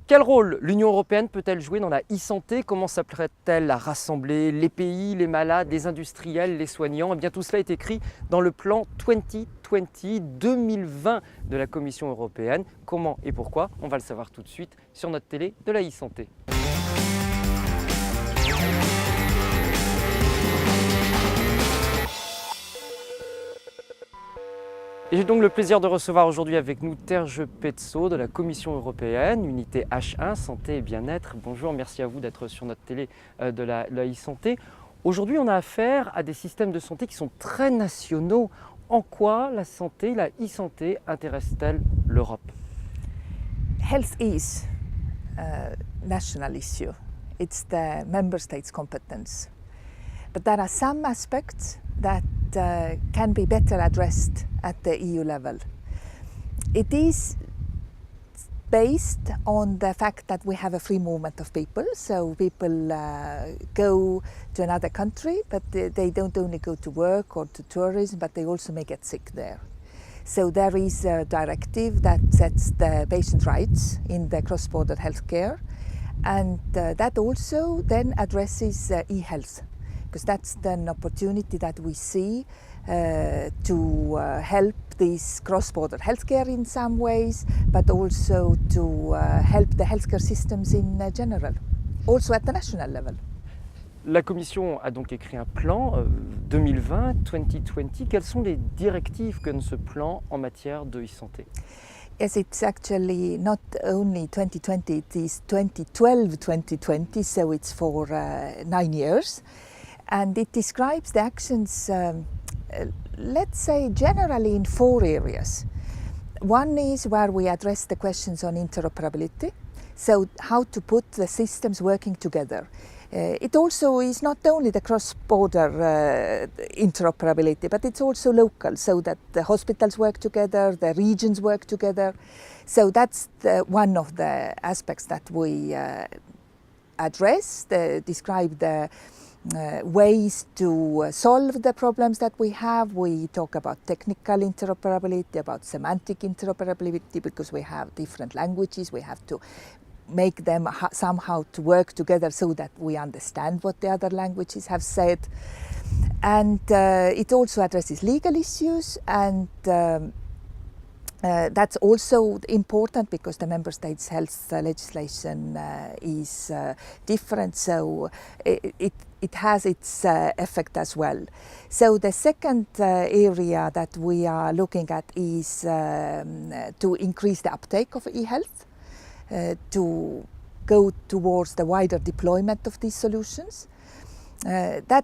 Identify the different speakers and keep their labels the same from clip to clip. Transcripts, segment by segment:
Speaker 1: Quel rôle l'Union européenne peut-elle jouer dans la e-santé? Comment s'apprête-t-elle à rassembler les pays, les malades, les industriels, les soignants? Eh bien, tout cela est écrit dans le plan 2020 de la Commission européenne. Comment et pourquoi? On va le savoir tout de suite sur notre télé de la e-santé. Et j'ai donc le plaisir de recevoir aujourd'hui avec nous Terje Petso de la Commission européenne, unité H1, santé et bien-être. Bonjour, merci à vous d'être sur notre télé de la e-santé. Aujourd'hui, on a affaire à des systèmes de santé qui sont très nationaux. En quoi la santé, la e-santé intéresse-t-elle l'Europe?
Speaker 2: Health is a national issue. It's the member states' competence. But there are some aspects that can be better addressed at the EU level. It is based on the fact that we have a free movement of people, so people go to another country, but they don't only go to work or to tourism, but they also may get sick there. So there is a directive that sets the patient rights in the cross-border healthcare, and that also then addresses e-health, because that's an opportunity that we see to help this cross-border healthcare in some ways, but also to help the healthcare systems in general, also at the national level.
Speaker 1: La Commission a donc écrit un plan 2020. Quelles sont les directives que donne ce plan en matière de e-santé?
Speaker 2: Yes, it's actually not only 2020, it is 2012-2020, so it's for 9 years. And it describes the actions, let's say, generally in 4 areas. One is where we address the questions on interoperability, so how to put the systems working together. It also is not only the cross-border interoperability, but it's also local, so that the hospitals work together, the regions work together. So that's one of the aspects that we address, describe the ways to solve the problems that we have. We talk about technical interoperability, about semantic interoperability, because we have different languages. We have to make them somehow to work together so that we understand what the other languages have said. And it also addresses legal issues, and that's also important because the member states' health legislation is different, so it has its effect as well. So the second area that we are looking at is to increase the uptake of e-health, to go towards the wider deployment of these solutions. That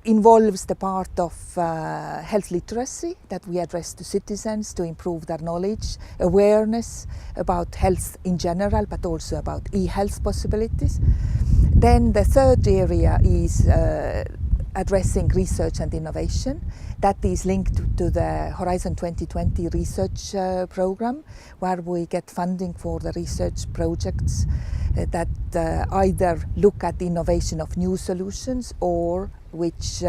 Speaker 2: involves the part of health literacy that we address to citizens to improve their knowledge, awareness about health in general, but also about e-health possibilities. Then the third area is addressing research and innovation. That is linked to the Horizon 2020 research program, where we get funding for the research projects that either look at the innovation of new solutions or which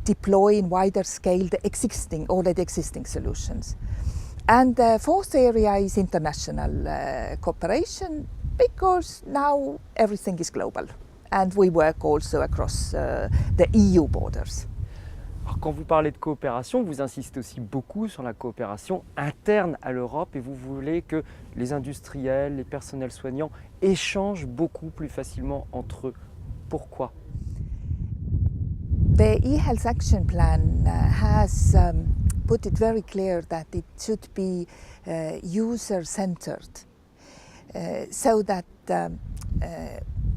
Speaker 2: deploy in wider scale the already existing solutions. And the fourth area is international cooperation, because now everything is global and we work also across the EU borders.
Speaker 1: Alors, quand vous parlez de coopération, vous insistez aussi beaucoup sur la coopération interne à l'Europe et vous voulez que les industriels, les personnels soignants échangent beaucoup plus facilement entre eux. Pourquoi?
Speaker 2: The e-health action plan has put it very clear that it should be user-centered, so that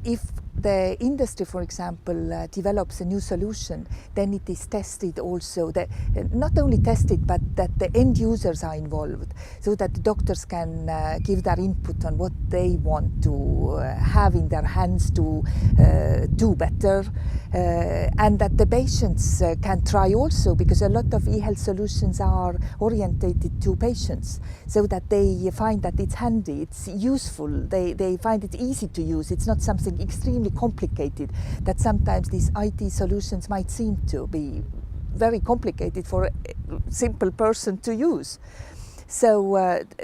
Speaker 2: if the industry, for example, develops a new solution, then it is tested also, not only tested, but that the end users are involved, so that the doctors can give their input on what they want to have in their hands to do better, and that the patients can try also, because a lot of e-health solutions are orientated to patients, so that they find that it's handy, it's useful, they find it easy to use. It's not something extremely complicated that sometimes these IT solutions might seem to be very complicated for a simple person to use. So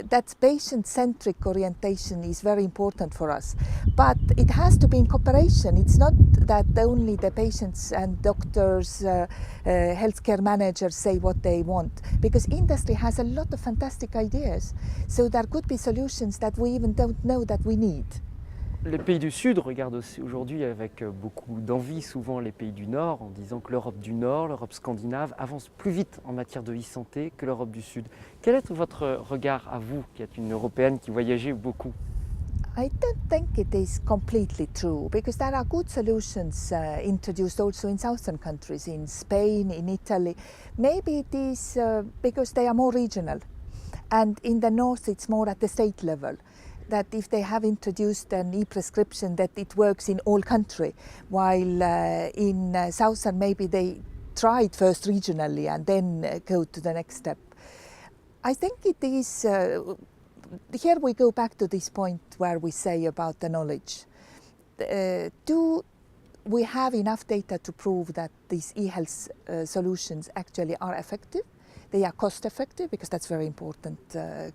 Speaker 2: that patient-centric orientation is very important for us. But it has to be in cooperation. It's not that only the patients and doctors, healthcare managers say what they want, because industry has a lot of fantastic ideas. So there could be solutions that we even don't know that we need.
Speaker 1: Les pays du Sud regardent aussi aujourd'hui avec beaucoup d'envie souvent les pays du Nord en disant que l'Europe du Nord, l'Europe scandinave avance plus vite en matière de e-santé que l'Europe du Sud. Quel est votre regard à vous, qui êtes une Européenne qui voyageait beaucoup?
Speaker 2: I don't think it is completely true, because there are good solutions introduced also in southern countries, in Spain, in Italy. Maybe it is because they are more regional, and in the north it's more at the state level. That if they have introduced an e-prescription, that it works in all country, while in southern maybe they tried first regionally and then go to the next step. I think it is, here we go back to this point where we say about the knowledge. Do we have enough data to prove that these e-health solutions actually are effective? They are cost effective, because that's a very important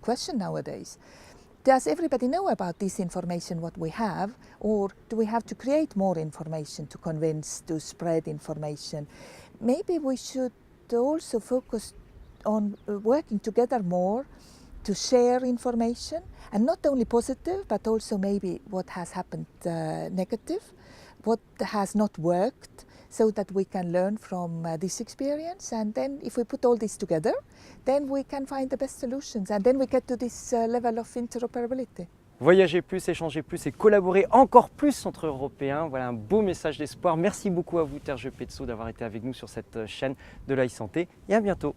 Speaker 2: question nowadays. Does everybody know about this information, what we have, or do we have to create more information to convince, to spread information? Maybe we should also focus on working together more to share information, and not only positive, but also maybe what has happened negative, what has not worked, so that we can learn from this experience. And then if we put all this together, then we can find the best solutions, and then we get to this level of interoperability.
Speaker 1: Voyager plus, échanger plus et collaborer encore plus entre Européens, voilà un beau message d'espoir. Merci beaucoup à vous, Terje Petso, d'avoir été avec nous sur cette chaîne de l'e-santé, et à bientôt.